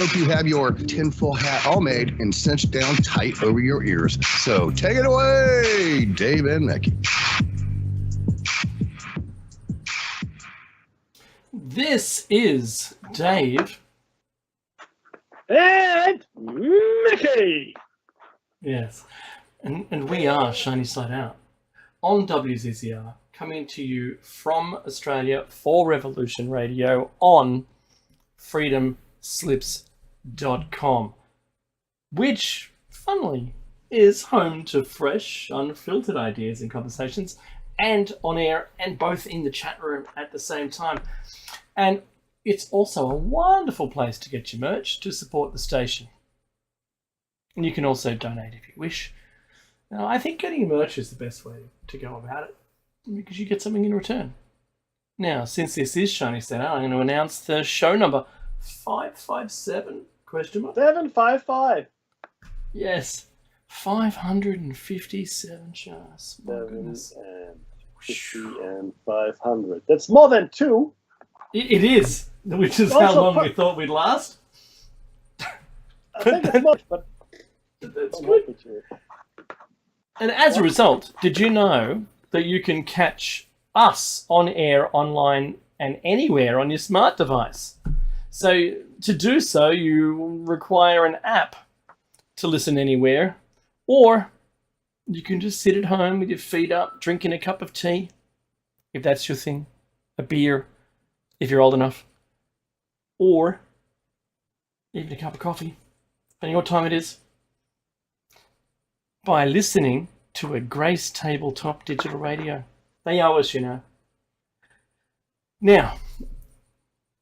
Hope you have your tinfoil hat all made and cinched down tight over your ears. So take it away, Dave and Mickey. This is Dave. And Mickey! Yes. And we are Shiny Side Out on WZZR, coming to you from Australia for Revolution Radio on freedomslips.com, which, funnily, is home to fresh, unfiltered ideas and conversations, and on air and both in the chat room at the same time. And it's also a wonderful place to get your merch to support the station. And you can also donate if you wish. Now, I think getting merch is the best way to go about it, because you get something in return. Now, since this is Shiny Side Out, I'm going to announce the show number 557, question mark? 755. Yes, 557 shows. My goodness. 750 and 500. That's more than two. It is, which is how long we thought we'd last. I think it's much, but that's good. And as a result, did you know that you can catch us on air, online, and anywhere on your smart device? So to do so, you require an app to listen anywhere, or you can just sit at home with your feet up, drinking a cup of tea, if that's your thing, a beer, if you're old enough, or even a cup of coffee, depending on what time it is, by listening to a Grace Tabletop Digital Radio. They owe us, you know. Now,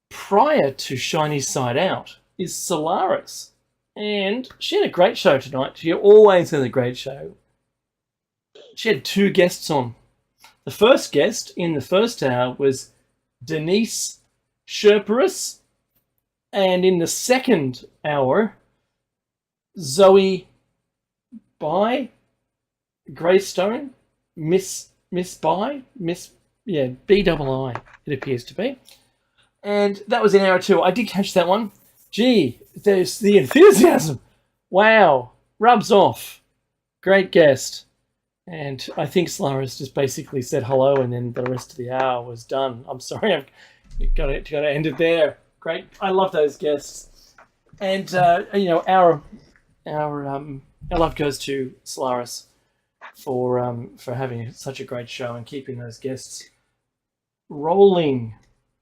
prior to Shiny Side Out is Solaris, and she had a great show tonight. She always has a great show. She had two guests on. The first guest in the first hour was Denise Sherparis, and in the second hour, Zoe By Greystone, Miss By, B-double-I, it appears to be. And that was in hour two. I did catch that one. Gee, there's the enthusiasm. Wow, rubs off. Great guest. And I think Solaris just basically said hello, and then the rest of the hour was done. I'm sorry, I've got to end it there. Great, I love those guests. And our love goes to Solaris for having such a great show and keeping those guests rolling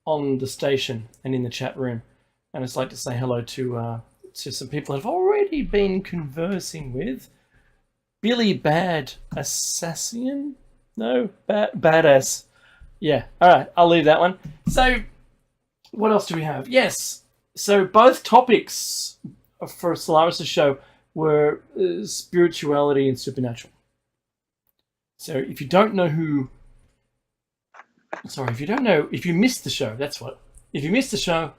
on the station and in the chat room. And I'd like to say hello to some people I've already been conversing with. Billy Bad Assassin? No, Badass. Yeah, all right, I'll leave that one. So, what else do we have? Yes, so both topics for Solaris' show were spirituality and supernatural. So, if you missed the show, that's what. If you missed the show,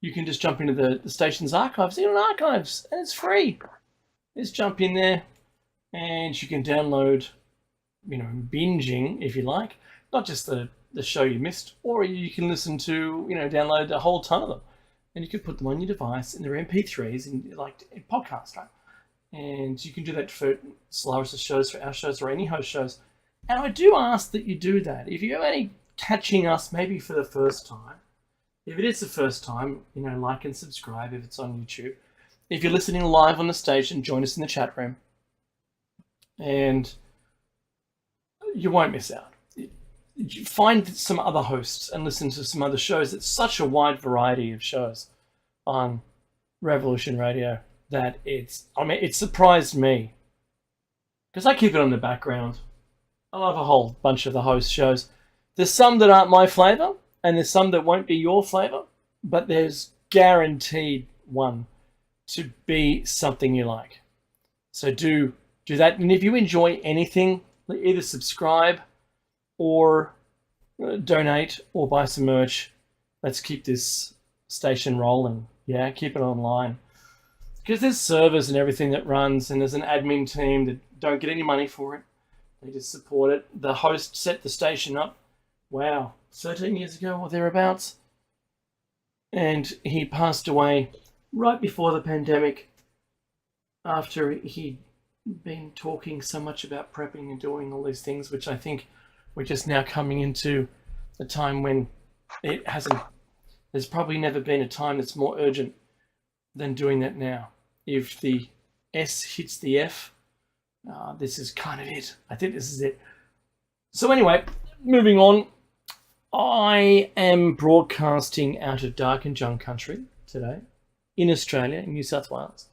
you can just jump into the station's archives. Even archives, and it's free. Just jump in there, and you can download, binging if you like, not just the show you missed, or you can listen to, download a whole ton of them, and you can put them on your device in their MP3s in podcast, right? And you can do that for Solaris' shows, for our shows, or any host shows. And I do ask that you do that. If you're only catching us maybe for the first time, if it is the first time, like and subscribe if it's on YouTube. If you're listening live on the station, join us in the chat room. And you won't miss out. Find some other hosts and listen to some other shows. It's such a wide variety of shows on Revolution Radio that it surprised me. Because I keep it on the background. I love a whole bunch of the host shows. There's some that aren't my flavour, and there's some that won't be your flavour, but there's guaranteed one to be something you like. So do that. And if you enjoy anything, either subscribe or donate or buy some merch. Let's keep this station rolling. Yeah, keep it online. Because there's servers and everything that runs, and there's an admin team that don't get any money for it. They just support it. The host set the station up, 13 years ago or thereabouts. And he passed away right before the pandemic, after he'd been talking so much about prepping and doing all these things, which I think we're just now coming into a time when it hasn't. There's probably never been a time that's more urgent than doing that now. If the S hits the F, this is kind of it. I think this is it. So anyway, moving on. I am broadcasting out of Darkinjung country today in Australia, in New South Wales.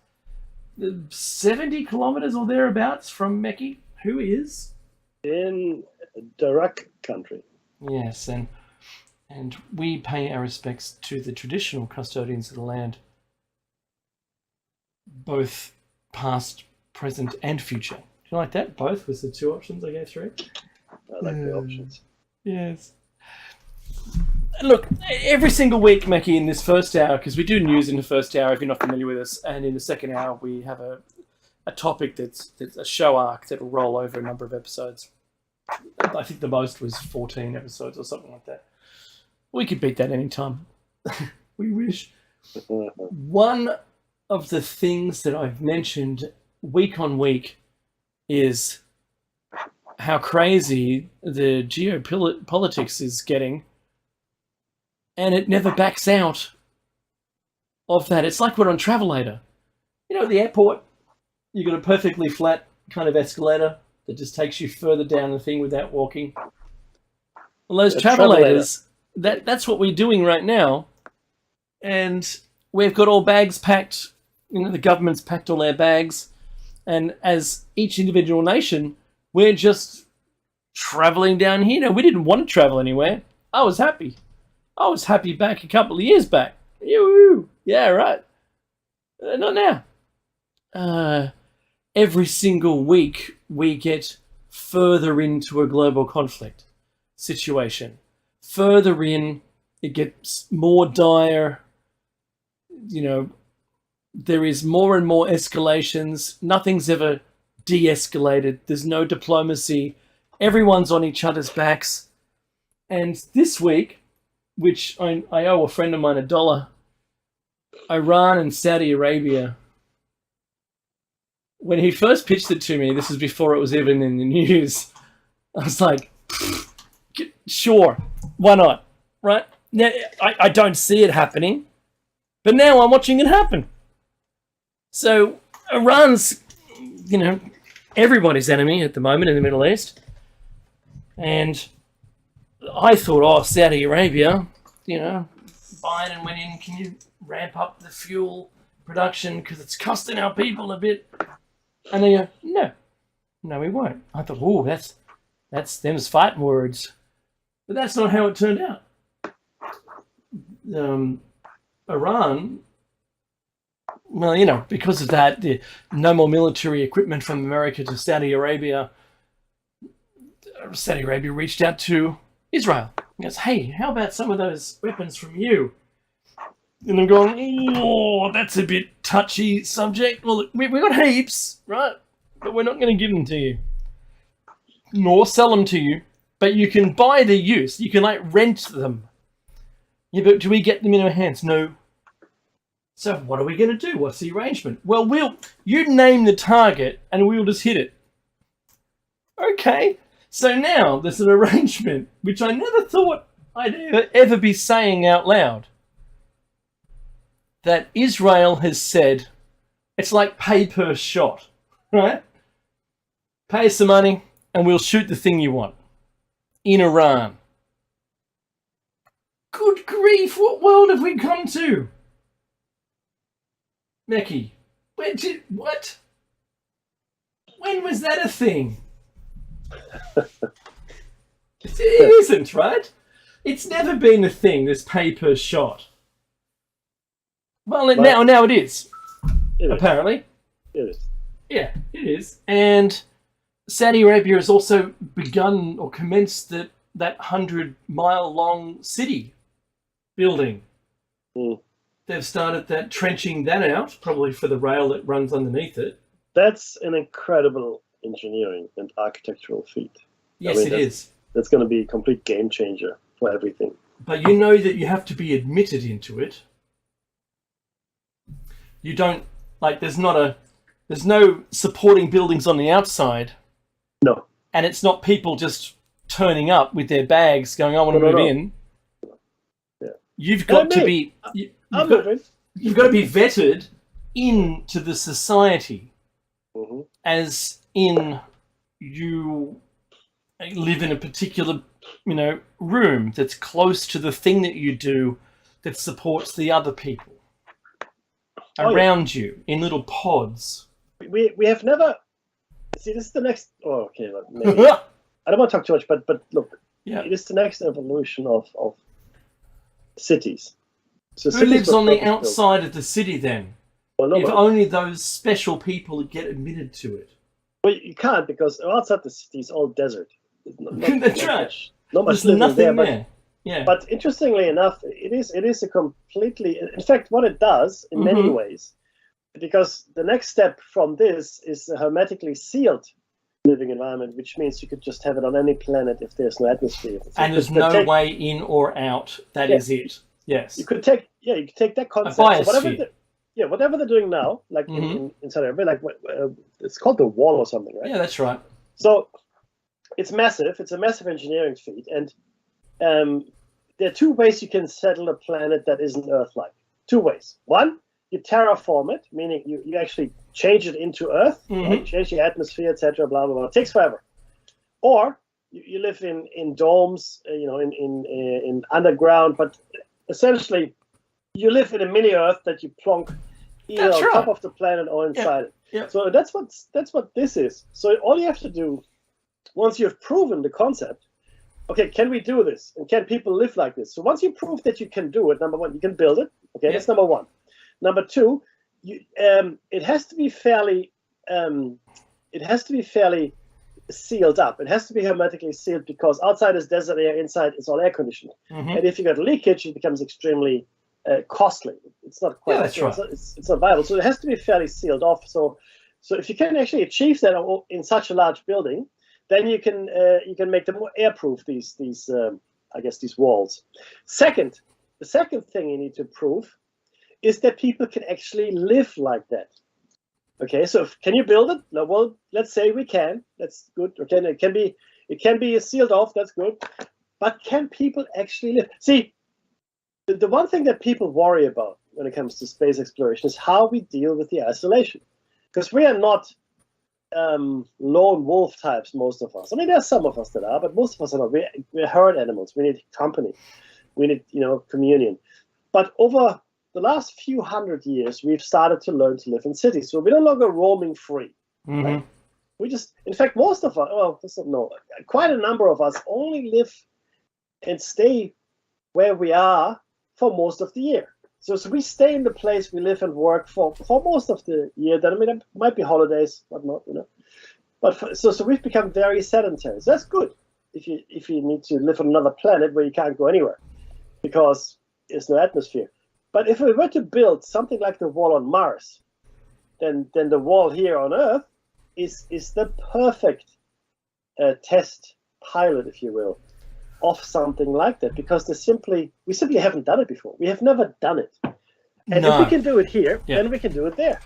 70 kilometres or thereabouts from Meckie, who is? In Darak country. Yes, and we pay our respects to the traditional custodians of the land, both past, present, and future. Do you like that? Both was the two options I gave through. I like the options. Yes. Look, every single week, Mackie, in this first hour, because we do news in the first hour if you're not familiar with us, and in the second hour we have a topic that's a show arc that will roll over a number of episodes. I think the most was 14 episodes or something like that. We could beat that any time. We wish. One of the things that I've mentioned week on week is how crazy the geopolitics is getting, and it never backs out of that. It's like we're on Travelator. You know, at the airport, you've got a perfectly flat kind of escalator that just takes you further down the thing without walking. Well, those Travelators, that's what we're doing right now. And we've got all bags packed. You know, the government's packed all their bags. And as each individual nation, we're just traveling down here. No, we didn't want to travel anywhere. I was happy. I was happy back a couple of years back. Yoo-hoo. Yeah, right. Not now. Every single week, we get further into a global conflict situation. Further in, it gets more dire. You know, there is more and more escalations. Nothing's ever de-escalated. There's no diplomacy. Everyone's on each other's backs. And this week, which I owe a friend of mine $1, Iran and Saudi Arabia, when he first pitched it to me, this is before it was even in the news, I was like, sure, why not, right? Now, I don't see it happening, but now I'm watching it happen. So Iran's, you know, everybody's enemy at the moment in the Middle East. And I thought, oh, Saudi Arabia, you know, Biden went in, can you ramp up the fuel production because it's costing our people a bit? And they go, no, we won't. I thought, oh, that's them's fighting words. But that's not how it turned out. Iran, well, you know, because of that, no more military equipment from America to Saudi Arabia. Saudi Arabia reached out to Israel. He goes, hey, how about some of those weapons from you? And I'm going, oh, that's a bit touchy subject. Well, we got heaps, right? But we're not going to give them to you. Nor sell them to you. But you can buy the use. You can, like, rent them. Yeah, but do we get them in our hands? No. So what are we going to do? What's the arrangement? Well, you name the target and we'll just hit it. Okay. So now there's an arrangement, which I never thought I'd ever be saying out loud. That Israel has said, it's like pay per shot, right? Pay us some money and we'll shoot the thing you want. In Iran. Good grief, what world have we come to? Meckie, what? When was that a thing? It isn't, right? It's never been a thing, this pay per shot. Well, now it is. Apparently. It is. Yeah, it is. And Saudi Arabia has also begun or commenced that 100-mile-long city building. Mm. They've started that, trenching that out, probably for the rail that runs underneath it. That's an incredible engineering and architectural feat. Yes, it is. That's going to be a complete game changer for everything. But you know that you have to be admitted into it. You don't like. There's no supporting buildings on the outside, No. and it's not people just turning up with their bags going, "I want to move in." Yeah. You've got to be. I'm moving. You've got to be vetted into the society, Mm-hmm. as in you live in a particular, room that's close to the thing that you do that supports the other people around you in little pods. We have never. See, this is the next. Oh, okay. Maybe. I don't want to talk too much, but look, it is the next evolution of cities. So who lives on the outside of the city then? Well, if only those special people get admitted to it. Well, you can't, because outside the city is all desert. That's right. Not much There's nothing there. Yeah. But interestingly enough, it is a completely. In fact, what it does in many ways, because the next step from this is a hermetically sealed living environment, which means you could just have it on any planet if there's no atmosphere. And there's no way in or out. That is it. Yes. You could take that concept. Whatever they're doing now, like in Saudi Arabia, like it's called the wall or something, right? Yeah, that's right. So it's massive. It's a massive engineering feat, and there are two ways you can settle a planet that isn't Earth-like. Two ways. One, you terraform it, meaning you actually change it into Earth, right? Change the atmosphere, etc. Blah blah blah. It takes forever. Or you live in domes, in underground, but essentially you live in a mini Earth that you plonk either on top of the planet or inside it. Yeah. So that's what this is. So all you have to do, once you've proven the concept, okay, can we do this? And can people live like this? So once you prove that you can do it, number one, you can build it. Okay, that's number one. Number two, it has to be fairly sealed up. It has to be hermetically sealed, because outside is desert air, inside is all air conditioned. And if you got leakage, it becomes extremely costly. It's not quite. Yeah, that's right. It's not viable. So it has to be fairly sealed off. So if you can actually achieve that in such a large building, then you can make them more airproof. These walls. The second thing you need to prove is that people can actually live like that. Okay, so can you build it? No, well, let's say we can. That's good. Okay, it can be sealed off. That's good. But can people actually live? See, the one thing that people worry about when it comes to space exploration is how we deal with the isolation, because we are not lone wolf types. Most of us. I mean, there's some of us that are, but most of us are not. We're herd animals. We need company. We need communion. But over the last few hundred years, we've started to learn to live in cities. So we're no longer roaming free. Right? We just, in fact, most of us, quite a number of us only live and stay where we are for most of the year. So we stay in the place we live and work for most of the year. Then, I mean, it might be holidays, whatnot, But so we've become very sedentary. So that's good if you need to live on another planet where you can't go anywhere because there's no atmosphere. But if we were to build something like the wall on Mars, then the wall here on Earth is the perfect test pilot, if you will, of something like that, because we simply haven't done it before. We have never done it. And if we can do it here, then we can do it there.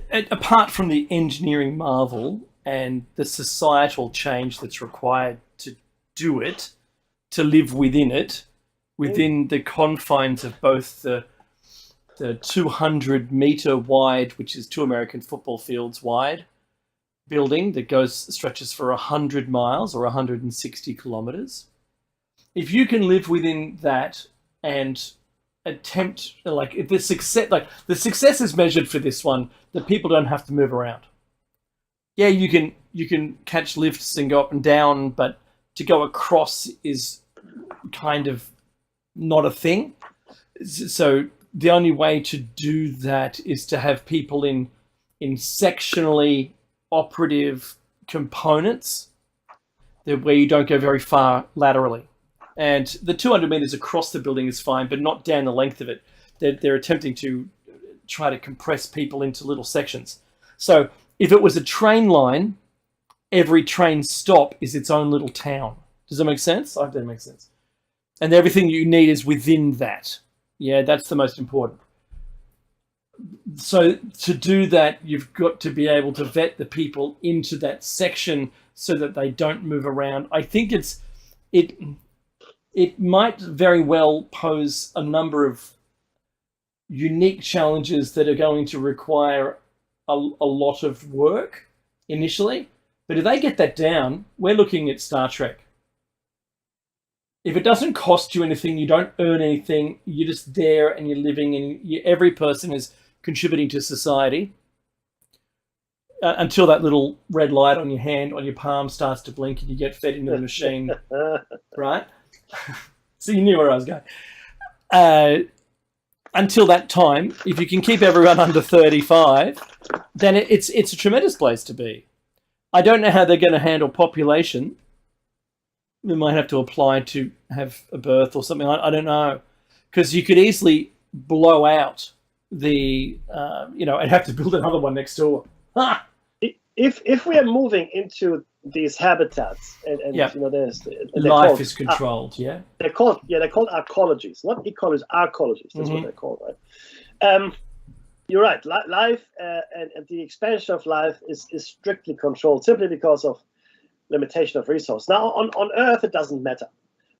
And apart from the engineering marvel and the societal change that's required to do it, to live within it, within the confines of both the 200-meter wide, which is 2 American football fields wide, building that stretches for 100 miles or 160 kilometers. If you can live within that and attempt, the success is measured for this one, that people don't have to move around. Yeah, you can catch lifts and go up and down, but to go across is kind of not a thing. So the only way to do that is to have people in sectionally operative components where you don't go very far laterally. And the 200 meters across the building is fine, but not down the length of it. They're attempting to try to compress people into little sections. So if it was a train line, every train stop is its own little town. Does that make sense? I hope that makes sense. And everything you need is within that. Yeah, that's the most important. So to do that, you've got to be able to vet the people into that section so that they don't move around. I think it might very well pose a number of unique challenges that are going to require a lot of work initially. But if they get that down, we're looking at Star Trek. If it doesn't cost you anything, you don't earn anything, you're just there and you're living, and every person is contributing to society until that little red light on your hand, on your palm starts to blink and you get fed into the machine, right? So you knew where I was going. Until that time, if you can keep everyone under 35, then it's a tremendous place to be. I don't know how they're going to handle population. We might have to apply to have a birth or something. I don't know, because you could easily blow out the, and have to build another one next door. Ah! If we are moving into these habitats, and there's life is controlled. They're called arcologies, not ecologies, arcologies. That's what they're called, right? You're right. Life and the expansion of life is strictly controlled simply because of limitation of resource. Now on Earth it doesn't matter,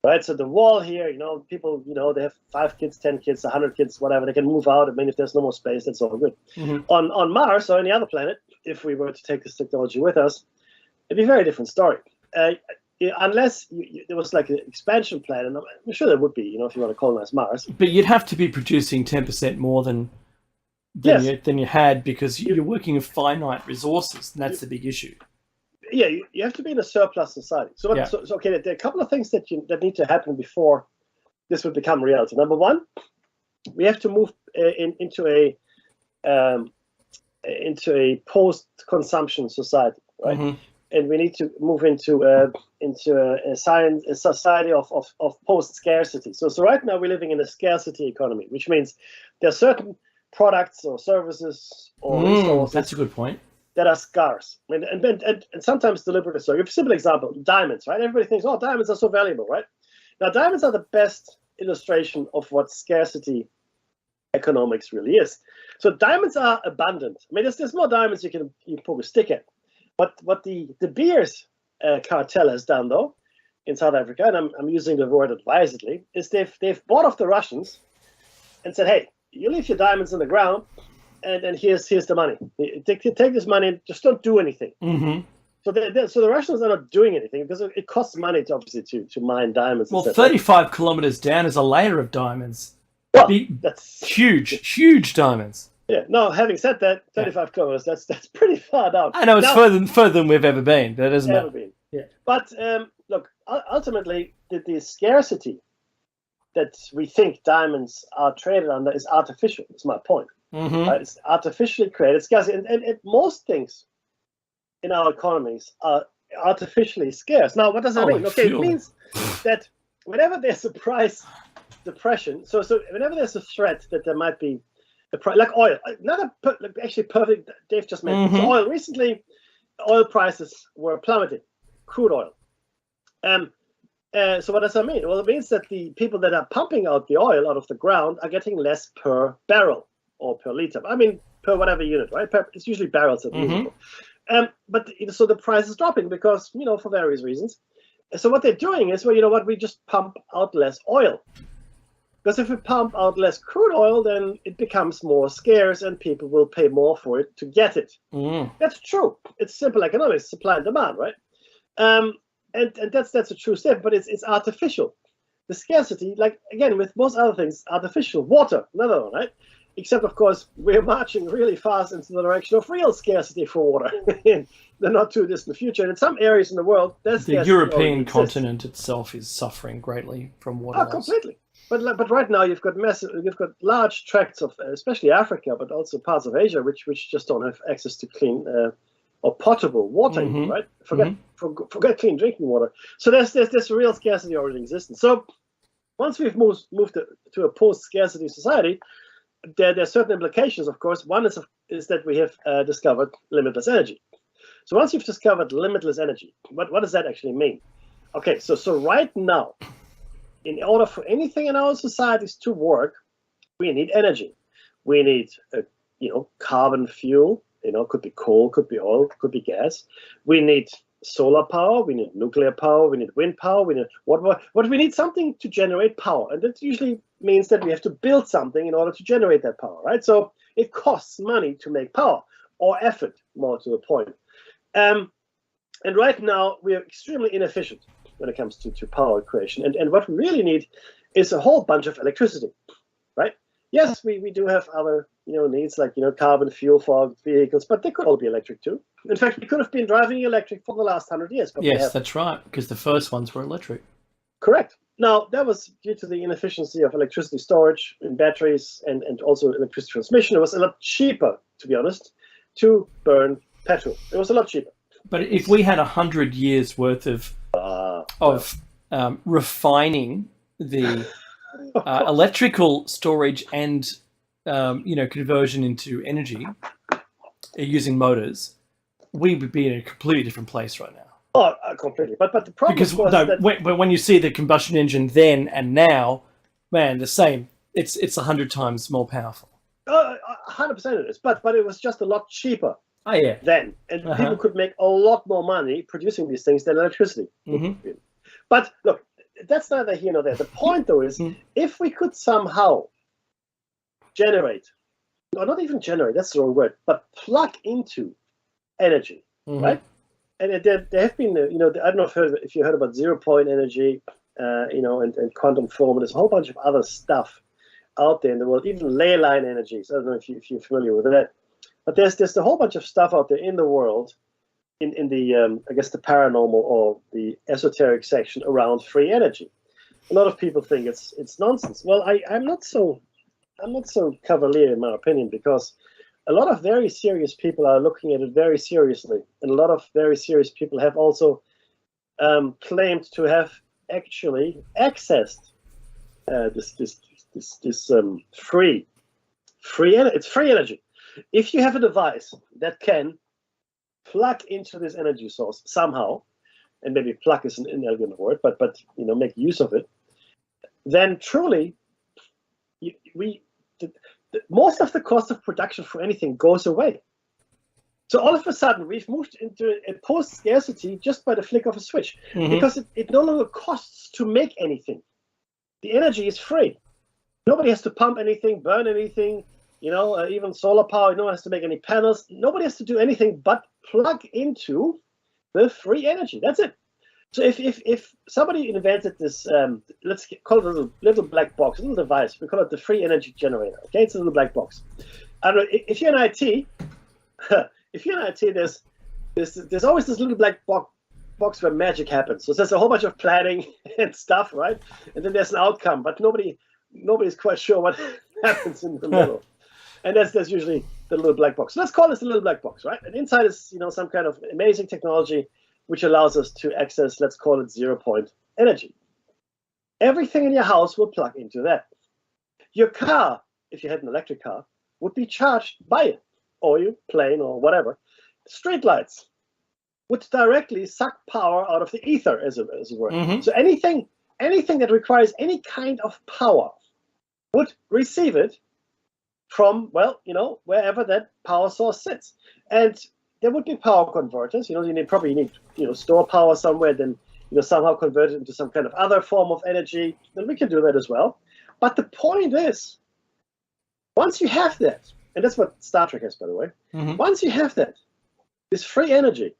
right? So the wall here, people, they have 5 kids, 10 kids, 100 kids, whatever. They can move out. I mean, if there's no more space, that's all good. Mm-hmm. On Mars or any other planet, if we were to take this technology with us, it'd be a very different story. Unless there was like an expansion plan, and I'm sure there would be, if you want to colonize Mars. But you'd have to be producing 10% more than you had, because you're working with finite resources, and that's the big issue. Yeah, you have to be in a surplus society. So okay, there are a couple of things that need to happen before this would become reality. Number one, we have to move into a post-consumption society, right? Mm-hmm. And we need to move into a society of post-scarcity. So right now we're living in a scarcity economy, which means there are certain products or services or resources. That's a good point. That are scarce, and sometimes deliberately so. A simple example: diamonds, right? Everybody thinks, "Oh, diamonds are so valuable," right? Now, diamonds are the best illustration of what scarcity economics really is. So, diamonds are abundant. I mean, there's more diamonds you can probably stick at. But what the Beers cartel has done, though, in South Africa, and I'm using the word advisedly, is they've bought off the Russians and said, "Hey, you leave your diamonds in the ground. And here's the money. Take this money and just don't do anything." Mm-hmm. So the Russians are not doing anything because it costs money to mine diamonds. Well, 35 kilometers down is a layer of diamonds. Well, that's huge diamonds. Yeah. No, having said that, 35 kilometers, that's pretty far down. I know it's further than we've ever been. That doesn't matter. Yeah. But look, ultimately, the scarcity that we think diamonds are traded under is artificial. That's my point. Mm-hmm. It's artificially created scarcity, and most things in our economies are artificially scarce. Now, what does that mean? Okay, it means that whenever there's a price depression, so whenever there's a threat that there might be a price, like oil, actually perfect. Dave just mentioned so oil. Recently, oil prices were plummeting, crude oil. So what does that mean? Well, it means that the people that are pumping out the oil out of the ground are getting less per barrel. Or per liter, I mean per whatever unit, right? It's usually barrels at least. But so the price is dropping because for various reasons. So what they're doing is, we just pump out less oil, because if we pump out less crude oil, then it becomes more scarce and people will pay more for it to get it. That's true. It's simple economics, supply and demand, right? And that's a true step, but it's artificial. The scarcity, like again with most other things, artificial. Water, another one, right? Except, of course, we're marching really fast into the direction of real scarcity for water in the not too distant future. And in some areas in the world, the European continent itself is suffering greatly from water loss. Completely. But right now you've got large tracts of, especially Africa, but also parts of Asia, which just don't have access to clean or potable water, right? Forget clean drinking water. So there's real scarcity already existing. So once we've moved to a post-scarcity society, there are certain implications, of course. One is that we have discovered limitless energy. So once you've discovered limitless energy, what does that actually mean? Okay, so right now, in order for anything in our societies to work, we need energy. We need carbon fuel. Could be coal, could be oil, could be gas. We need solar power. We need nuclear power. We need wind power. We need what we need something to generate power, and that usually means that we have to build something in order to generate that power, right? So it costs money to make power, or effort, more to the point. And right now we are extremely inefficient when it comes to power creation. And what we really need is a whole bunch of electricity, right? Yes, we do have other needs like carbon fuel for vehicles, but they could all be electric too. In fact, we could have been driving electric for the last 100 years. But yes, that's right, because the first ones were electric. Correct. Now, that was due to the inefficiency of electricity storage in batteries and also electricity transmission. It was a lot cheaper, to be honest, to burn petrol. It was a lot cheaper. But if we had 100 years worth of refining the electrical storage and conversion into energy using motors, we would be in a completely different place right now. Oh, completely. But the problem but when you see the combustion engine then and now, man, the same. It's 100 times more powerful. 100% it is. But it was just a lot cheaper. Oh yeah. Then, and people could make a lot more money producing these things than electricity. Mm-hmm. But look, that's neither here nor there. The point, though, is if we could somehow generate, or not even generate, that's the wrong word, but plug into energy, right? And there have been, I don't know if you heard about zero-point energy, and quantum foam. There's a whole bunch of other stuff out there in the world, even ley line energies. I don't know if you're familiar with that. But there's a whole bunch of stuff out there in the world, in the I guess the paranormal or the esoteric section around free energy. A lot of people think it's nonsense. Well, I'm not so cavalier in my opinion, because a lot of very serious people are looking at it very seriously, and a lot of very serious people have also claimed to have actually accessed this free energy. It's free energy. If you have a device that can plug into this energy source somehow, and maybe plug is an inelegant word, but make use of it, then truly, most of the cost of production for anything goes away. So all of a sudden, we've moved into a post-scarcity just by the flick of a switch, because it no longer costs to make anything. The energy is free. Nobody has to pump anything, burn anything. Even solar power, no one has to make any panels. Nobody has to do anything but plug into the free energy. That's it. So if somebody invented this, let's call it a little black box, a little device, we call it the free energy generator. Okay, it's a little black box. I don't know, if you're in IT, there's always this little black box where magic happens. So there's a whole bunch of planning and stuff, right? And then there's an outcome, but nobody's quite sure what happens in the middle. And that's usually the little black box. So let's call this the little black box, right? And inside is some kind of amazing technology which allows us to access, let's call it zero-point energy. Everything in your house will plug into that. Your car, if you had an electric car, would be charged by it, or your plane or whatever. Streetlights would directly suck power out of the ether, as it were. So anything that requires any kind of power would receive it from, wherever that power source sits. And there would be power converters. You probably need store power somewhere, then somehow convert it into some kind of other form of energy. Then we can do that as well. But the point is, once you have that, and that's what Star Trek has, by the way, once you have that, this free energy,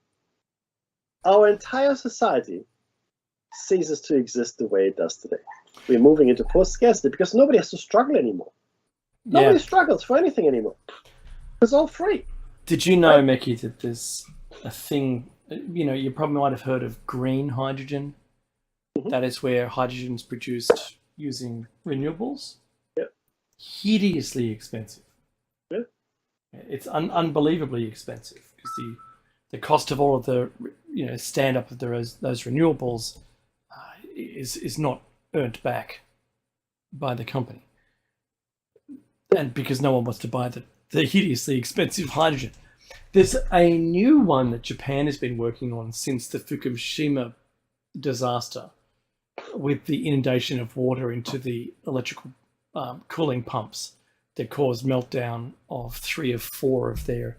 our entire society ceases to exist the way it does today. We're moving into post-scarcity because nobody has to struggle anymore. Nobody struggles for anything anymore. It's all free. Did you know, Mickey, that there's a thing, you probably might have heard of green hydrogen. That is where hydrogen is produced using renewables. Yep. Hideously expensive. Yep. It's unbelievably expensive because the cost of all of the stand up of those renewables is not earned back by the company. And because no one wants to buy the hideously expensive hydrogen. There's a new one that Japan has been working on since the Fukushima disaster, with the inundation of water into the electrical cooling pumps that caused meltdown of 3 of 4 of their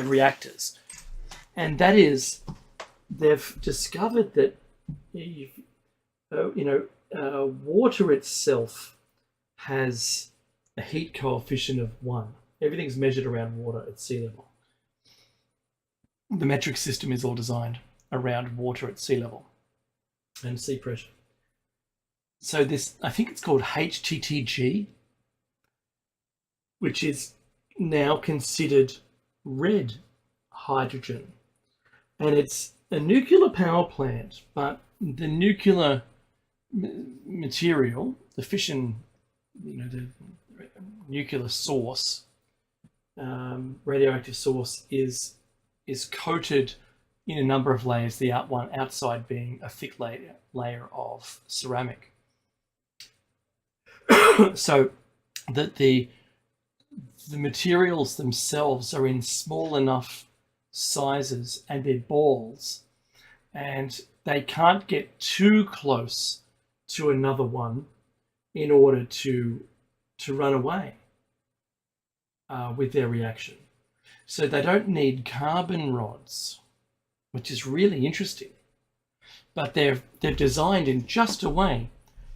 reactors. And that is, they've discovered that water itself has a heat coefficient of 1. Everything's measured around water at sea level. The metric system is all designed around water at sea level and sea pressure. So this, I think it's called HTTG, which is now considered red hydrogen. And it's a nuclear power plant, but the nuclear material, the fission, the nuclear source, radioactive source is coated in a number of layers, the outside being a thick layer of ceramic. So that the materials themselves are in small enough sizes and they're balls, and they can't get too close to another one in order to run away with their reaction. So they don't need carbon rods, which is really interesting. But they're designed in just a way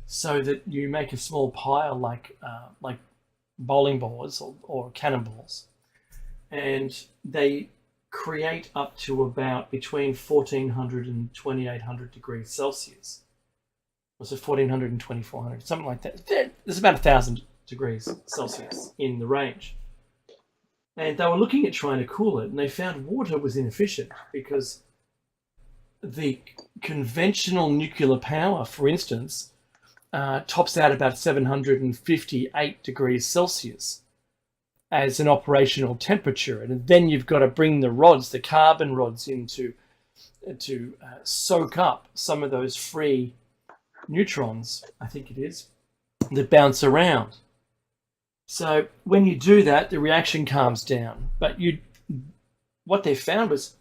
so that you make a small pile like bowling balls or cannonballs, and they create up to about between 1400 and 2800 degrees Celsius. Was it 1400 and 2400, something like that? There's about 1000 degrees Celsius in the range. And they were looking at trying to cool it, and they found water was inefficient because the conventional nuclear power, for instance, tops out about 758 degrees Celsius as an operational temperature. And then you've got to bring the rods, the carbon rods, in to soak up some of those free neutrons, I think it is, that bounce around. So when you do that, the reaction calms down. But what they found was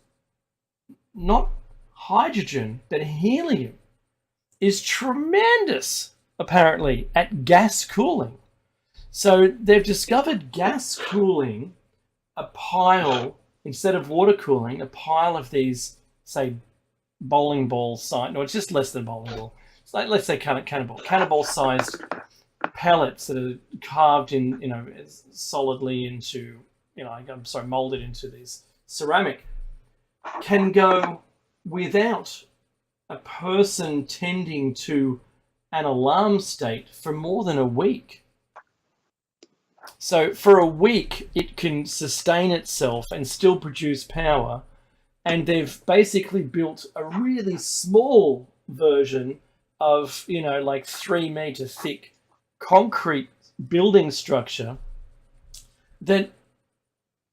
not hydrogen, but helium is tremendous, apparently, at gas cooling. So they've discovered gas cooling a pile, instead of water cooling, a pile of these, say, bowling ball size. No, it's just less than a bowling ball. It's like, let's say, cannonball-sized pellets that are carved in, solidly into, molded into these ceramic, can go without a person tending to an alarm state for more than a week. So for a week, it can sustain itself and still produce power. And they've basically built a really small version of, like 3 meter thick concrete building structure that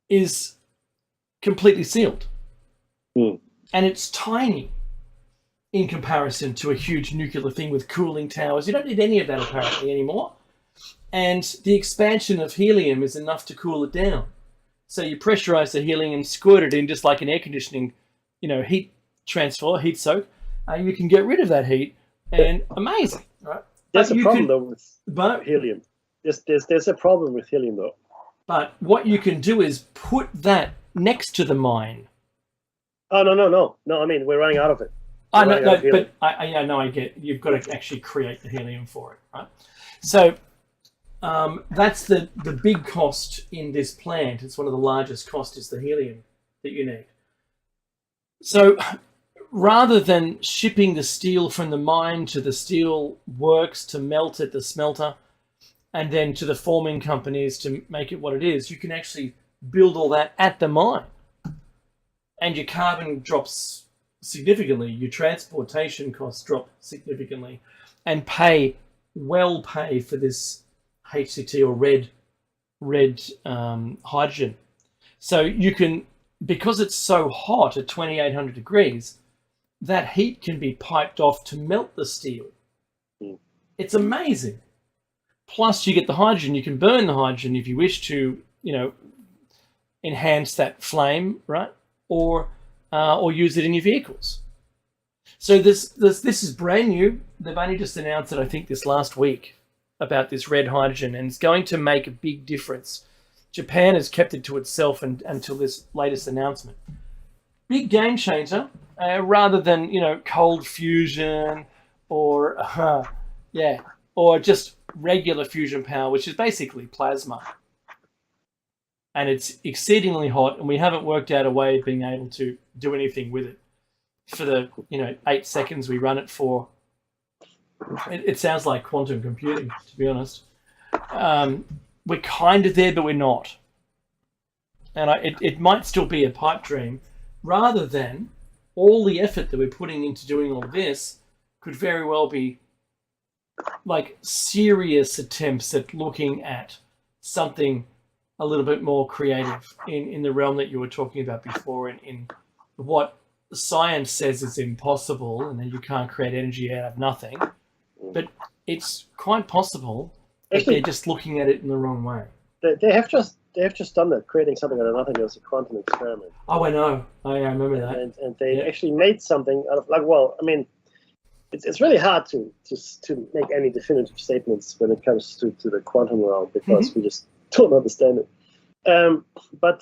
is completely sealed. Mm. And it's tiny in comparison to a huge nuclear thing with cooling towers. You don't need any of that apparently anymore. And the expansion of helium is enough to cool it down. So you pressurize the helium and squirt it in just like an air conditioning, heat transfer, heat soak. You can get rid of that heat, and amazing, right? There's a problem though with helium. There's a problem with helium though. But what you can do is put that next to the mine. Oh no! I mean, we're running out of it. I get you've got to actually create the helium for it, right? So that's the big cost in this plant. It's one of the largest costs is the helium that you need. So rather than shipping the steel from the mine to the steel works to melt at the smelter and then to the forming companies to make it what it is, you can actually build all that at the mine. And your carbon drops significantly, your transportation costs drop significantly, and pay for this HCT or red hydrogen. So you can, because it's so hot at 2800 degrees, that heat can be piped off to melt the steel. Mm. It's amazing. Plus you get the hydrogen, you can burn the hydrogen if you wish to, enhance that flame, right? Or use it in your vehicles. So this is brand new. They've only just announced it, I think, this last week. about this red hydrogen, and it's going to make a big difference. Japan has kept it to itself until this latest announcement. Big game changer, rather than cold fusion or or just regular fusion power, which is basically plasma. And it's exceedingly hot, and we haven't worked out a way of being able to do anything with it for the 8 seconds we run it for. It sounds like quantum computing, to be honest. We're kind of there, but we're not. And it might still be a pipe dream, rather than all the effort that we're putting into doing all this could very well be like serious attempts at looking at something a little bit more creative in the realm that you were talking about before, in what science says is impossible and that you can't create energy out of nothing. But it's quite possible that they're just looking at it in the wrong way. They have just done that, creating something out of nothing. It was a quantum experiment. Oh, I know. I remember that. And they actually made something out of it's really hard to make any definitive statements when it comes to the quantum realm, because we just don't understand it. But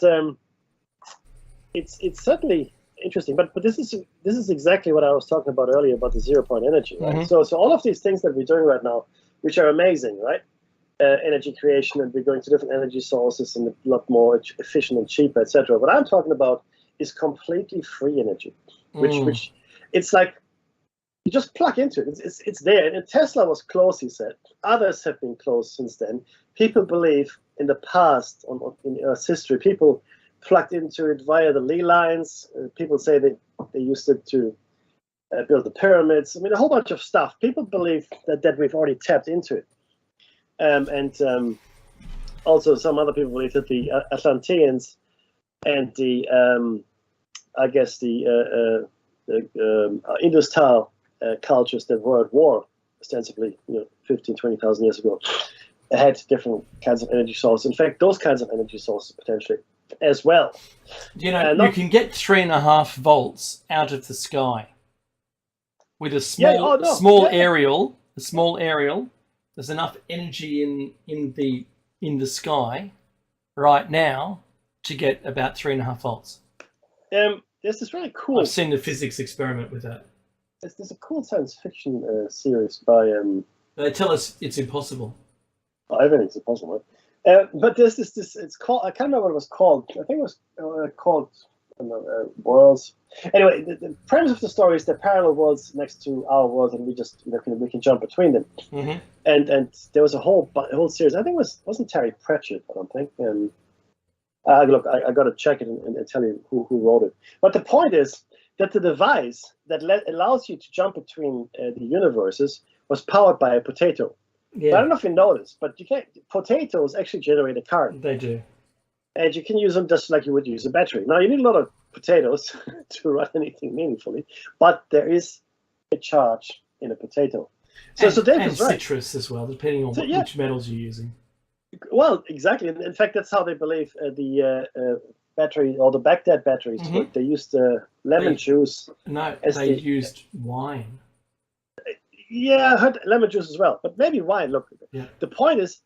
it's certainly interesting. But this is exactly what I was talking about earlier about the 0-point energy. Right? So all of these things that we're doing right now, which are amazing, right? Energy creation, and we're going to different energy sources and a lot more efficient and cheaper, etc. What I'm talking about is completely free energy, which it's like you just plug into it. It's there. And Tesla was close, he said. Others have been close since then. People believe in the past, in Earth's history, people plugged into it via the Lee lines. People say they used it to build the pyramids. I mean, a whole bunch of stuff. People believe that we've already tapped into it. And also some other people believe that the Atlanteans and the Indus-Tao cultures that were at war ostensibly 15, 20,000 years ago had different kinds of energy sources. In fact, those kinds of energy sources potentially as well. You can get 3.5 volts out of the sky with a small aerial. A small aerial. There's enough energy in the sky right now to get about 3.5 volts. There's this really cool. I've seen the physics experiment with that. There's a cool science fiction series by. They tell us it's impossible. Oh, everything's impossible. Right? But there's this. It's called. I can't remember what it was called. I think it was called Worlds. Anyway, the premise of the story is that parallel worlds next to our world, and we just we can jump between them. Mm-hmm. And there was a whole series. I think it wasn't Terry Pratchett. I don't think. Look, I got to check it and tell you who wrote it. But the point is that the device that allows you to jump between the universes was powered by a potato. Yeah. I don't know if you noticed, but potatoes actually generate a current. They do. And you can use them just like you would use a battery. Now, you need a lot of potatoes to run anything meaningfully, but there is a charge in a potato. So Dave is right. Citrus as well, depending on which metals you're using. Well, exactly. In fact, that's how they believe the battery, or the Baghdad batteries, they used lemon juice. No, they used wine. Yeah, I heard lemon juice as well, but maybe wine. Look, the point is,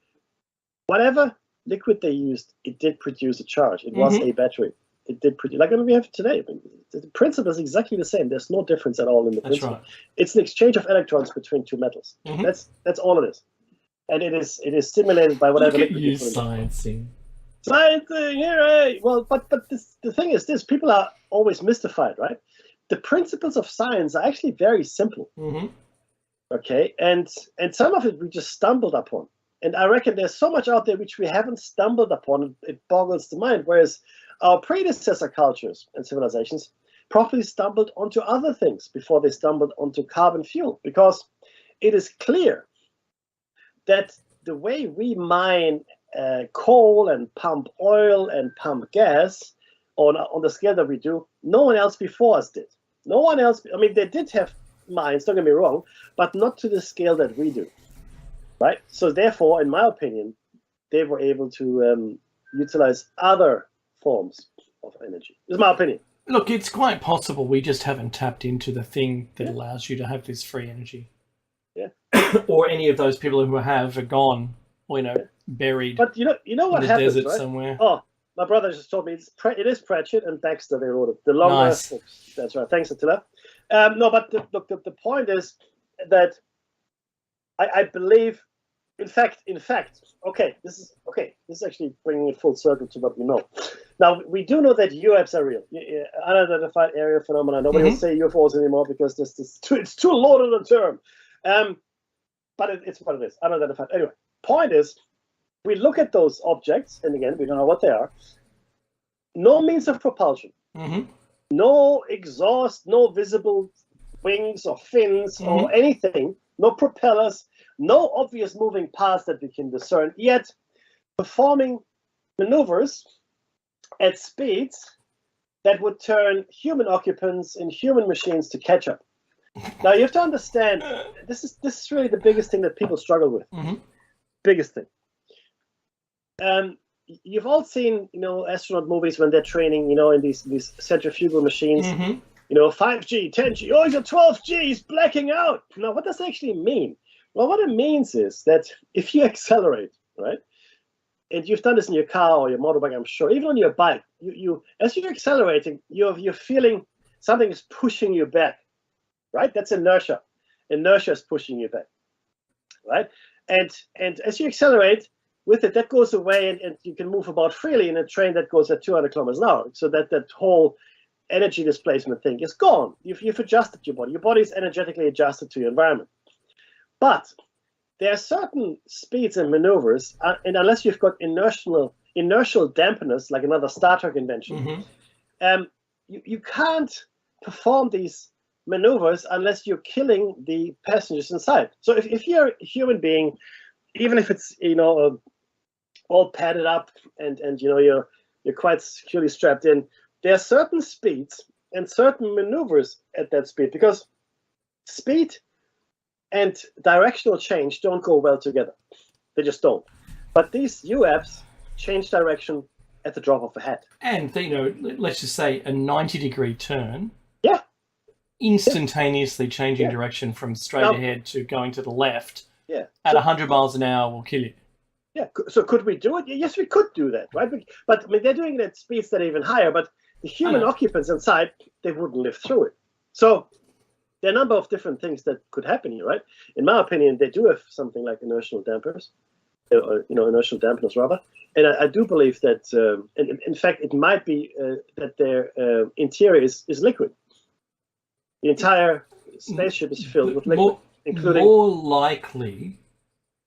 whatever liquid they used, it did produce a charge. It was a battery. It did produce, like we have today. The principle is exactly the same. There's no difference at all in the principle. Right. It's an exchange of electrons between two metals. That's all it is. And it is stimulated by whatever. Look at you sciencing. Sciencing, right? Well, but the thing is this: people are always mystified, right? The principles of science are actually very simple. Okay, and some of it we just stumbled upon, and I reckon there's so much out there which we haven't stumbled upon. It boggles the mind. Whereas our predecessor cultures and civilizations probably stumbled onto other things before they stumbled onto carbon fuel, because it is clear that the way we mine coal and pump oil and pump gas on the scale that we do, no one else before us did. No one else. I mean, they did have mines, don't get me wrong, but not to the scale that we do, right? So therefore, in my opinion, they were able to utilize other forms of energy. This is my opinion. Look, it's quite possible we just haven't tapped into the thing that allows you to have this free energy. Yeah. or any of those people who have are gone, or, buried But you know in what the happens, desert right? somewhere. Oh, my brother just told me it is Pratchett and Baxter. They wrote it. The Long Nice. Earth books. That's right. Thanks, Attila. No, but the point is that I believe, in fact, okay, this is actually bringing it full circle to what we know. Now we do know that UAPs are real, unidentified area phenomena. Nobody will say UFOs anymore because it's too loaded a term. But it's what it is, unidentified. Anyway, point is, we look at those objects, and again, we don't know what they are. No means of propulsion, no exhaust, no visible wings or fins or anything, no propellers, no obvious moving parts that we can discern, yet performing maneuvers at speeds that would turn human occupants and human machines to catch up. Now you have to understand, this is really the biggest thing that people struggle with. Biggest thing. You've all seen, astronaut movies when they're training, in these centrifugal machines. 5G, 10G, oh, he's at 12G, he's blacking out. Now, what does that actually mean? Well, what it means is that if you accelerate, right, and you've done this in your car or your motorbike, I'm sure, even on your bike, you as you're accelerating, you're feeling something is pushing you back, right? That's inertia. Inertia is pushing you back, right? And as you accelerate with it, that goes away, and you can move about freely in a train that goes at 200 kilometers an hour. So that whole energy displacement thing is gone. You've adjusted your body. Your body is energetically adjusted to your environment. But there are certain speeds and maneuvers, and unless you've got inertial dampeners, like another Star Trek invention, you can't perform these maneuvers unless you're killing the passengers inside. So if you're a human being, even if it's all padded up and you're quite securely strapped in, there are certain speeds and certain maneuvers at that speed, because speed and directional change don't go well together. They just don't. But these UAPs change direction at the drop of a hat. And let's just say a 90-degree turn. Yeah. Instantaneously changing direction from straight ahead to going to the left. Yeah. At 100 miles an hour will kill you. Yeah. So could we do it? Yes, we could do that, right? But I mean, they're doing it at speeds that are even higher. But the human occupants inside, they wouldn't live through it. So there are a number of different things that could happen here, right? In my opinion, they do have something like inertial dampers, inertial dampeners rather. And I do believe that, in fact, it might be that their interior is liquid. The entire spaceship is filled with liquid, including. More likely,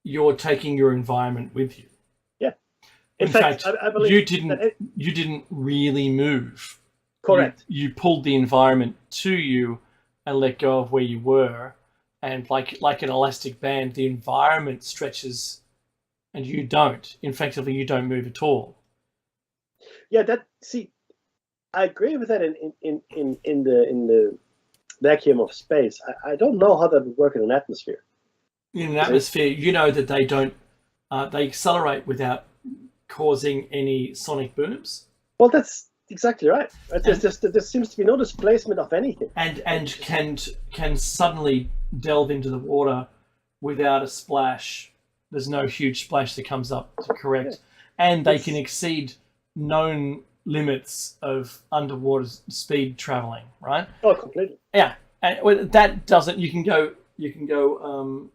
you're taking your environment with you. Yeah. In fact, I believe you didn't really move. Correct. You pulled the environment to you and let go of where you were, and like an elastic band, the environment stretches, and you don't. Effectively, you don't move at all. Yeah, I agree with that in the vacuum of space. I don't know how that would work in an atmosphere. In an atmosphere, that they don't. They accelerate without causing any sonic booms. Well, that's exactly right. There seems to be no displacement of anything. And can suddenly delve into the water without a splash. There's no huge splash that comes up to correct. Yeah. And they can exceed known limits of underwater speed traveling, right? Oh, completely. Yeah. And that doesn't, you can go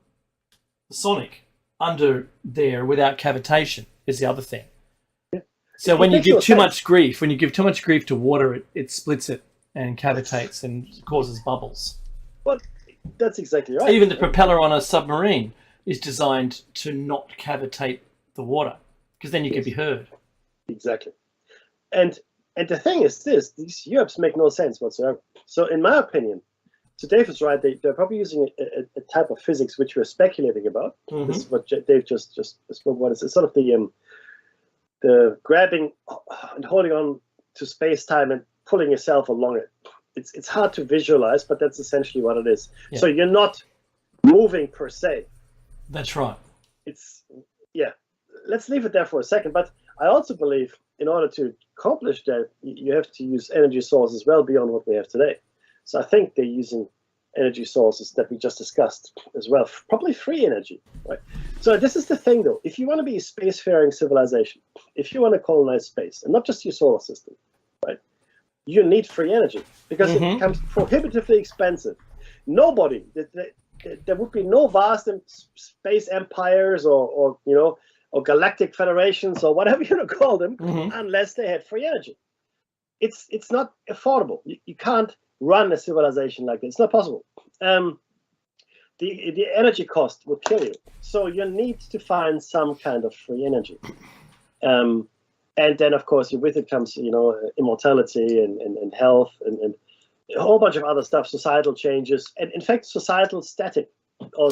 sonic under there without cavitation is the other thing. Yeah. So when you give too much grief to water, it splits it and cavitates and causes bubbles. Well, that's exactly right. Even the propeller on a submarine is designed to not cavitate the water, because then you can be heard. Exactly. And the thing is these UAPs make no sense whatsoever. So in my opinion, so Dave is right, they're probably using a type of physics which we're speculating about. This is what Dave just spoke about. It's sort of the grabbing and holding on to space-time and pulling yourself along it. It's hard to visualize, but that's essentially what it is. Yeah. So you're not moving per se. That's right. Let's leave it there for a second. But I also believe in order to accomplish that, you have to use energy sources well beyond what we have today. So I think they're using energy sources that we just discussed as well, probably free energy, right? So this is the thing, though. If you want to be a spacefaring civilization, if you want to colonize space, and not just your solar system, right, you need free energy because it becomes prohibitively expensive. Nobody, there would be no vast space empires or galactic federations or whatever you want to call them unless they had free energy. It's not affordable. You can't run a civilization like this. It's not possible. The energy cost would kill you. So you need to find some kind of free energy. And then, of course, with it comes, immortality and health and a whole bunch of other stuff, societal changes, and in fact, societal static or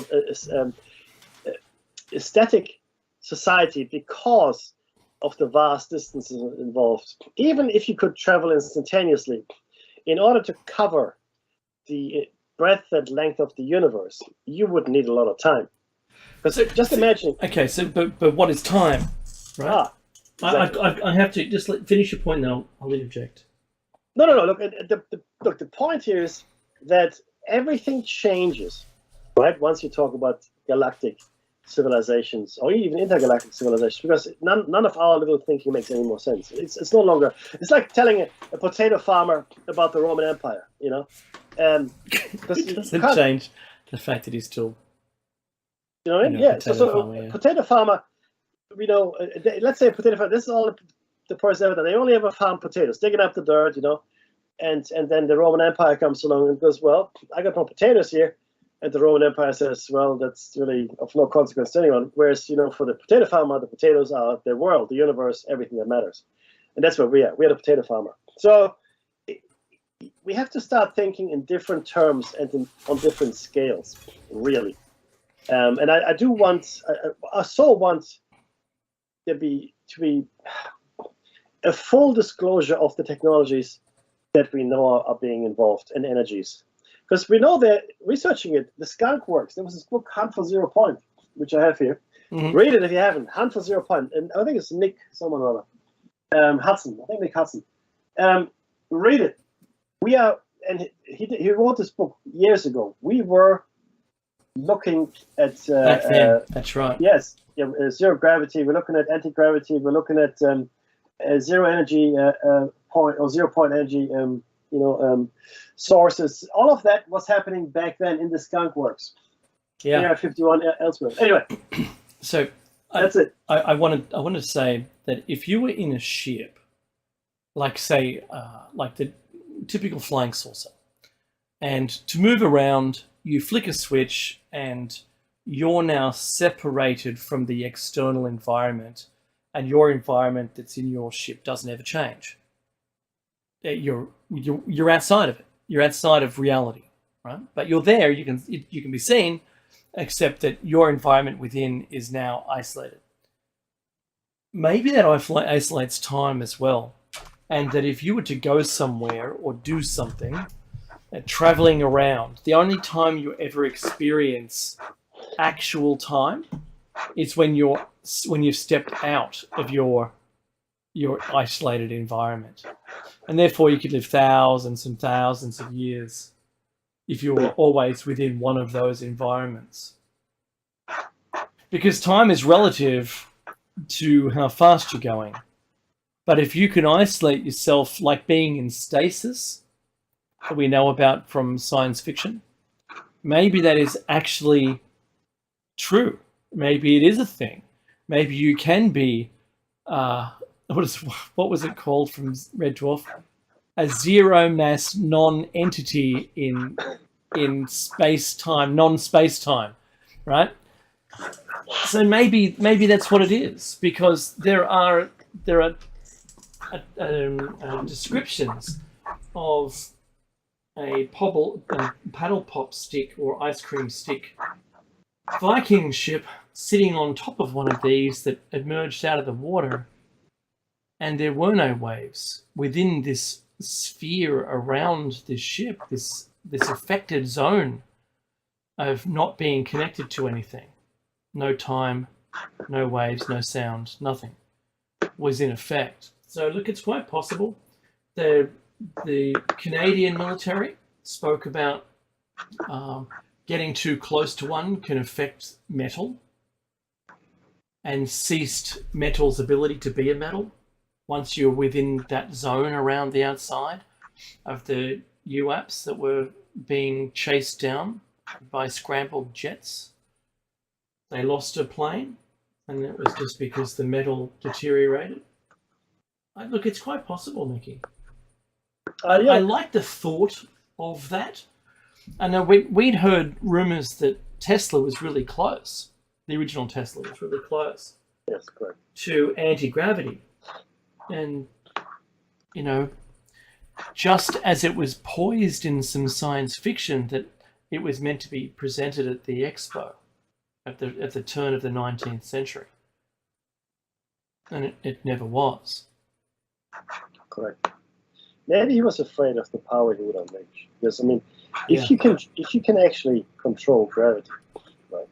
static society because of the vast distances involved. Even if you could travel instantaneously, in order to cover the breadth and length of the universe, you would need a lot of time. Because just imagine. Okay, so but what is time, right? Exactly. I have to just finish your point now. I'll interject. No. Look, the point here is that everything changes, right? Once you talk about galactic civilizations or even intergalactic civilizations, because none of our little thinking makes any more sense. It's no longer. It's like telling a potato farmer about the Roman Empire, because it doesn't change the fact that he's still. You know what I mean? Yeah. Potato farmer. Let's say a potato farmer. This is all the person ever done. They only ever farm potatoes, digging up the dirt, and then the Roman Empire comes along and goes, well, I got no potatoes here. And the Roman Empire says, well, that's really of no consequence to anyone. Whereas, for the potato farmer, the potatoes are the world, the universe, everything that matters. And that's where we are. We are the potato farmer. So we have to start thinking in different terms and on different scales, really. And I do want, I so want to be a full disclosure of the technologies that we know are being involved and energies. Because we know that researching it, the skunk works. There was this book, Hunt for Zero Point, which I have here. Read it if you haven't. Hunt for Zero Point. And I think it's Nick, someone or other. Hudson. I think Nick Hudson. Read it. We are, and he wrote this book years ago. We were looking at... Back then, that's right. Yes. Zero gravity. We're looking at anti-gravity. We're looking at zero energy point or 0 point energy sources. All of that was happening back then in the skunk works. Yeah, 51 elsewhere. Anyway, so that's it. I wanted to say that if you were in a ship, like say, like the typical flying saucer, and to move around, you flick a switch, and you're now separated from the external environment, and your environment that's in your ship doesn't ever change. You're outside of it. You're outside of reality, right? But you're there. You can be seen, except that your environment within is now isolated. Maybe that isolates time as well, and that if you were to go somewhere or do something, traveling around, the only time you ever experience actual time is when you've stepped out of your isolated environment. And therefore you could live thousands and thousands of years if you were always within one of those environments. Because time is relative to how fast you're going. But if you can isolate yourself, like being in stasis, that we know about from science fiction, maybe that is actually true. Maybe it is a thing. Maybe you can be, what was it called from Red Dwarf? A zero mass non-entity in space-time, non-space-time, right? So maybe that's what it is, because there are descriptions of a paddle pop stick or ice cream stick Viking ship sitting on top of one of these that emerged out of the water, and there were no waves within this sphere around this ship, this affected zone of not being connected to anything. No time, no waves, no sound, nothing was in effect. So look, it's quite possible. The Canadian military spoke about Getting too close to one can affect metal and ceased metal's ability to be a metal once you're within that zone around the outside of the UAPs that were being chased down by scrambled jets. They lost a plane, and it was just because the metal deteriorated. Look, it's quite possible, Mickey. Yeah. I like the thought of that. I know we'd heard rumors that Tesla was really close. The original Tesla was really close. Yes, correct. To anti-gravity. And, you know, just as it was poised in some science fiction that it was meant to be presented at the expo at the turn of the 19th century. And it never was. Correct. Maybe he was afraid of the power he would unleash. Because I mean, if you can actually control gravity, right?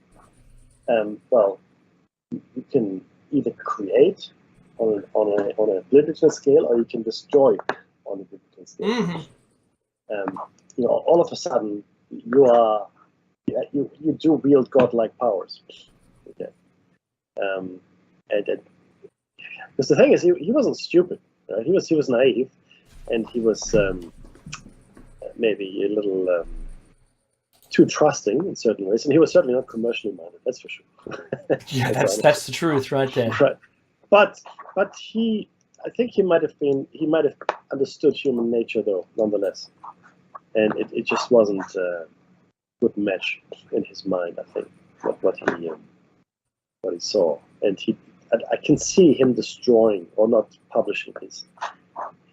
Well, you can either create on a Lipperton scale, or you can destroy on a Lipperton scale. Mm-hmm. You know, all of a sudden you do wield godlike powers. Okay. And because the thing is, he wasn't stupid. Right? He was naive, and he was maybe a little too trusting in certain ways, and he was certainly not commercially minded. That's for sure. Yeah, that's the truth right there. Right. But I think he might have understood human nature though, nonetheless, and it just wasn't a good match in his mind. I think what he saw, and I can see him destroying or not publishing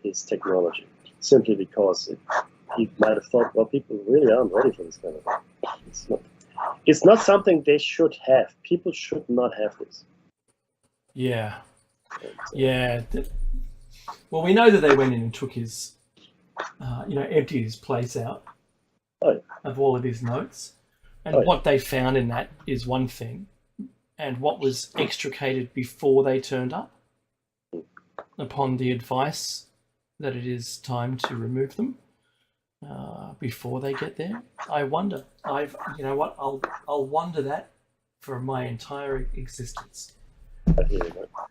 his technology simply because he might have thought, well, people really aren't ready for this kind of thing. It's not something they should have. People should not have this. Yeah. Yeah. Well, we know that they went in and took his, emptied his place out of all of his notes. And what they found in that is one thing. And what was extricated before they turned up, upon the advice that it is time to remove them before they get there. I wonder. I'll wonder that for my entire existence.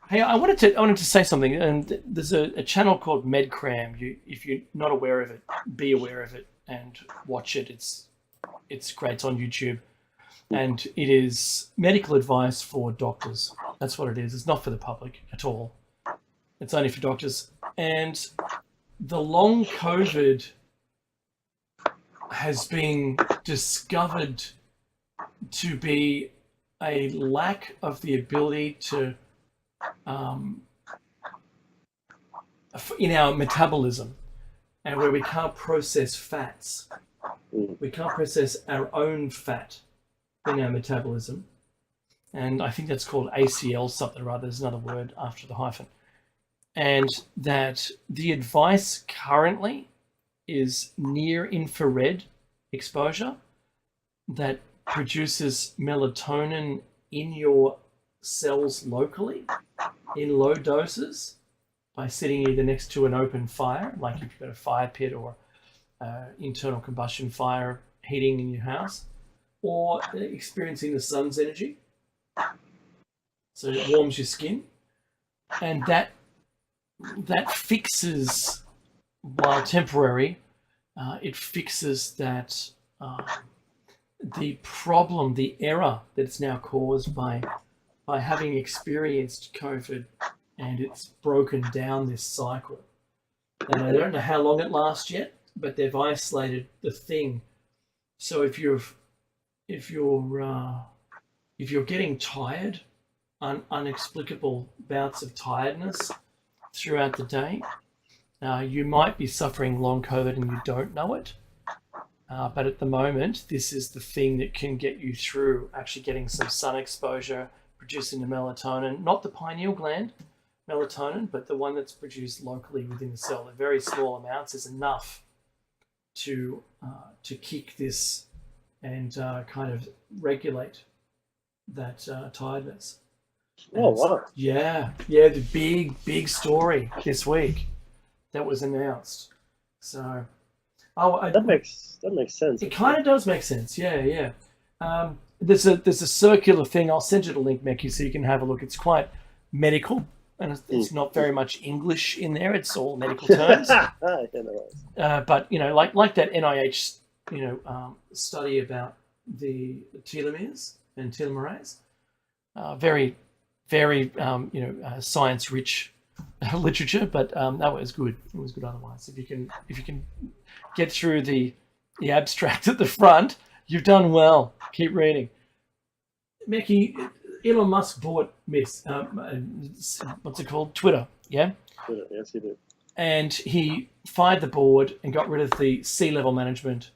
Hey, I wanted to say something. And there's a channel called MedCram. If you're not aware of it, be aware of it and watch it. It's great. It's on YouTube. And it is medical advice for doctors. That's what it is. It's not for the public at all. It's only for doctors. And the long COVID has been discovered to be a lack of the ability to, in our metabolism, and where we can't process fats. We can't process our own fat in our metabolism, and I think that's called ACL something or other. There's another word after the hyphen, and that the advice currently is near infrared exposure that produces melatonin in your cells locally in low doses by sitting either next to an open fire, like if you've got a fire pit or internal combustion fire heating in your house, or experiencing the sun's energy. So it warms your skin. And that fixes, while temporary, it fixes that the problem, the error that's now caused by having experienced COVID, and it's broken down this cycle. And I don't know how long it lasts yet, but they've isolated the thing. So if you're getting tired, unexplicable bouts of tiredness throughout the day, you might be suffering long COVID and you don't know it. But at the moment, this is the thing that can get you through actually getting some sun exposure, producing the melatonin, not the pineal gland melatonin, but the one that's produced locally within the cell. In very small amounts is enough to kick this and kind of regulate that tiredness. Oh, wow. Yeah, the big story this week that was announced. So That makes sense. It kind of does make sense. Yeah. There's a circular thing. I'll send you the link, Mecky, so you can have a look. It's quite medical, and it's not very much English in there. It's all medical terms. But like that NIH study about the telomeres and telomerase. Very, very science rich literature, but that was good. It was good otherwise. If you can get through the abstract at the front, you've done well. Keep reading. Mickey, Elon Musk bought what's it called? Twitter, yeah? Twitter, yes, he did. And he fired the board and got rid of the C-level management,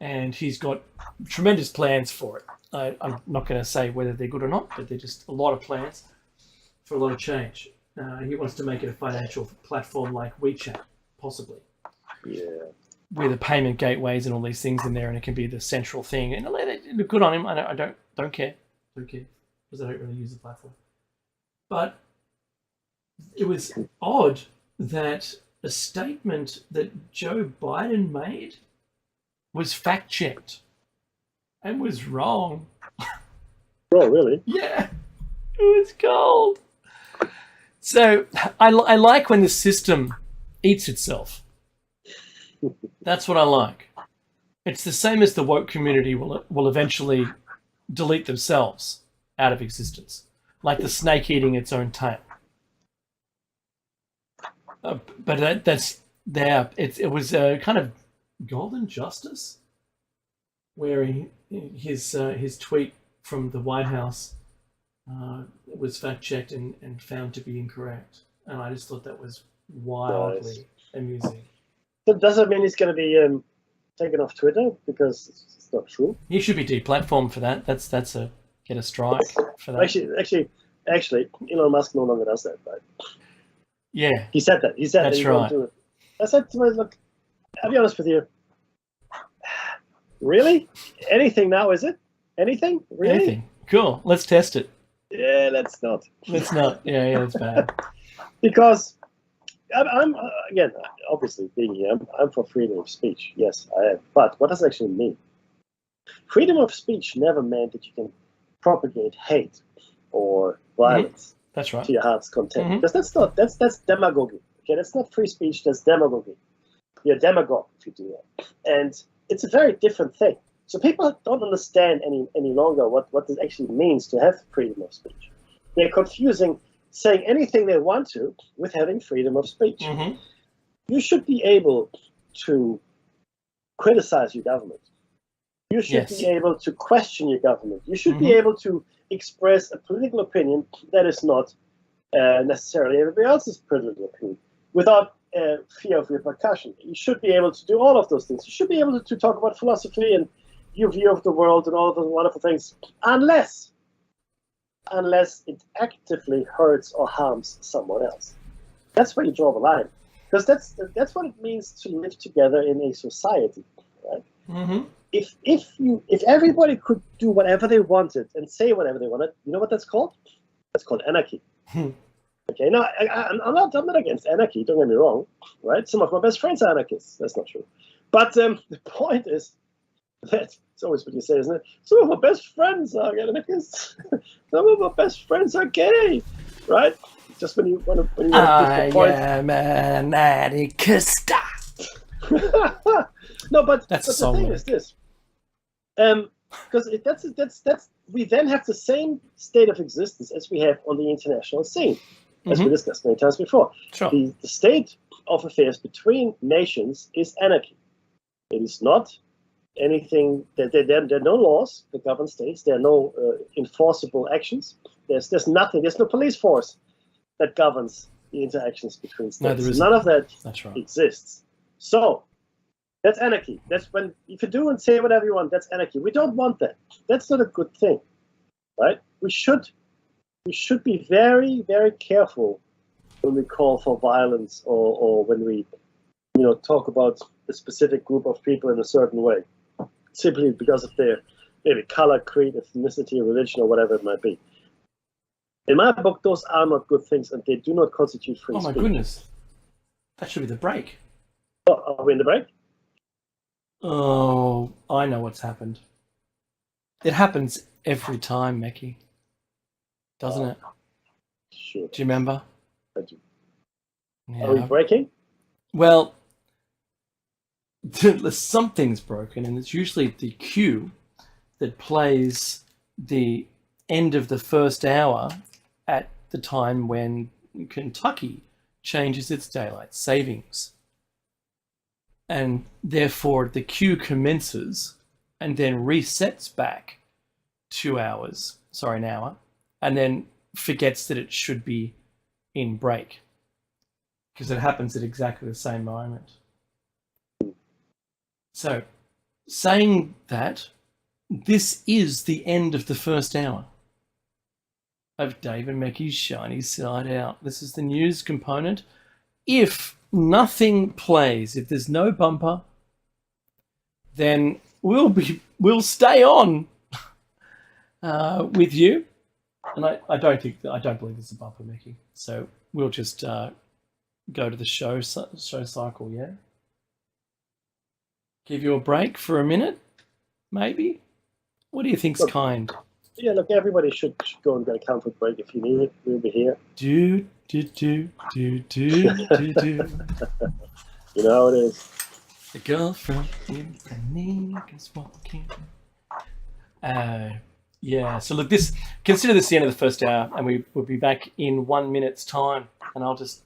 and he's got tremendous plans for it. I'm not going to say whether they're good or not, but they're just a lot of plans for a lot of change. He wants to make it a financial platform like WeChat, possibly. Yeah. With the payment gateways and all these things in there, and it can be the central thing. And look good on him. I don't care. Don't care because I don't really use the platform. But it was odd that a statement that Joe Biden made was fact-checked and was wrong. Oh, really? Yeah, it was cold. So I like when the system eats itself. That's what I like. It's the same as the woke community will eventually delete themselves out of existence, like the snake eating its own tail. But that's there. It was a kind of golden justice, where his tweet from the White House was fact checked and found to be incorrect, and I just thought that was wildly amusing. So does it mean he's going to be taken off Twitter because it's not true? He should be deplatformed for that. That's get a strike for that. Actually, Elon Musk no longer does that, right? Yeah, he said that. He said that's that he right. won't do it. I said to him, look, I'll be honest with you. Really? Anything now? Is it anything? Really? Anything? Cool. Let's test it. Yeah, let's not. Let's not. Yeah, that's bad. Because I'm again, obviously being here, I'm for freedom of speech. Yes, I am. But what does it actually mean? Freedom of speech never meant that you can propagate hate or violence That's right. to your heart's content. Because that's demagogy. Okay, that's not free speech. That's demagogy. You're a demagogue if you do that, and it's a very different thing. So people don't understand any longer what this actually means to have freedom of speech. They're confusing saying anything they want to with having freedom of speech. You should be able to criticize your government. You should be able to question your government. You should be able to express a political opinion that is not necessarily everybody else's political opinion without fear of repercussion. You should be able to do all of those things. You should be able to talk about philosophy and your view of the world and all of those wonderful things, unless it actively hurts or harms someone else. That's where you draw the line, because that's what it means to live together in a society, right? If everybody could do whatever they wanted and say whatever they wanted, you know what that's called? That's called anarchy. Okay, now I'm not against anarchy. Don't get me wrong, right? Some of my best friends are anarchists. That's not true, but the point is that it's always what you say, isn't it? Some of my best friends are anarchists. Some of my best friends are gay, right? Just when you want to prove the point. I am an anarchist. No, but the thing is this. Because that's we then have the same state of existence as we have on the international scene, as we discussed many times before. Sure. The state of affairs between nations is anarchy. It is not anything. There are no laws that govern states. There are no enforceable actions. There's nothing. There's no police force that governs the interactions between states. No, there isn't. None of that That's exists. So that's anarchy. That's when you can do and say whatever you want. That's anarchy. We don't want that. That's not a good thing, right? We should be very, very careful when we call for violence or when we, talk about a specific group of people in a certain way, simply because of their maybe color, creed, ethnicity, religion, or whatever it might be. In my book, those are not good things, and they do not constitute free speech. Oh my goodness, that should be the break. Oh, are we in the break? Oh, I know what's happened. It happens every time, Meki, doesn't it? Sure. Do you remember? I do. Yeah. Are we breaking? Well, something's broken, and it's usually the cue that plays the end of the first hour at the time when Kentucky changes its daylight savings. And therefore, the cue commences and then resets back 2 hours, sorry, an hour, and then forgets that it should be in break because it happens at exactly the same moment. So, saying that, this is the end of the first hour of Dave and Meki's Shiny Side Out. This is the news component. If nothing plays, if there's no bumper, then we'll stay on with you. And I don't believe there's a bumper, Meki. So we'll just go to the show cycle, yeah? Give you a break for a minute, maybe? What do you think's kind? Yeah, look, everybody should go and get a comfort break if you need it. We'll be here. Do. You know how it is. The girl from Ipanema's walking. Yeah, so look, consider this the end of the first hour, and we'll be back in 1 minute's time, and I'll just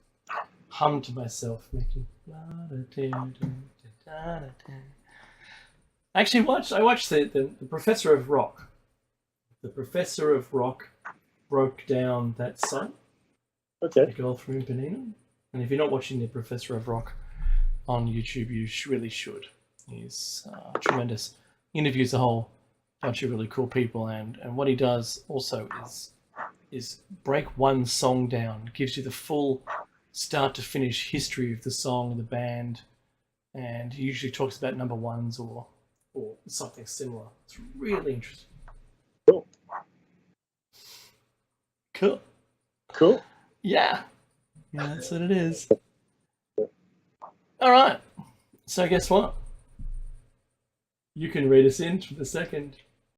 hum to myself, Mickey. Actually, I watched the Professor of Rock. The Professor of Rock broke down that song. Okay. The Girl from Ipanema. And if you're not watching the Professor of Rock on YouTube, you really should. He's tremendous. Interviews a whole bunch of really cool people, and what he does also is break one song down, gives you the full start to finish history of the song and the band, and he usually talks about number ones or something similar. It's really interesting. Cool. Yeah, that's what it is. All right. So guess what? You can read us in for the second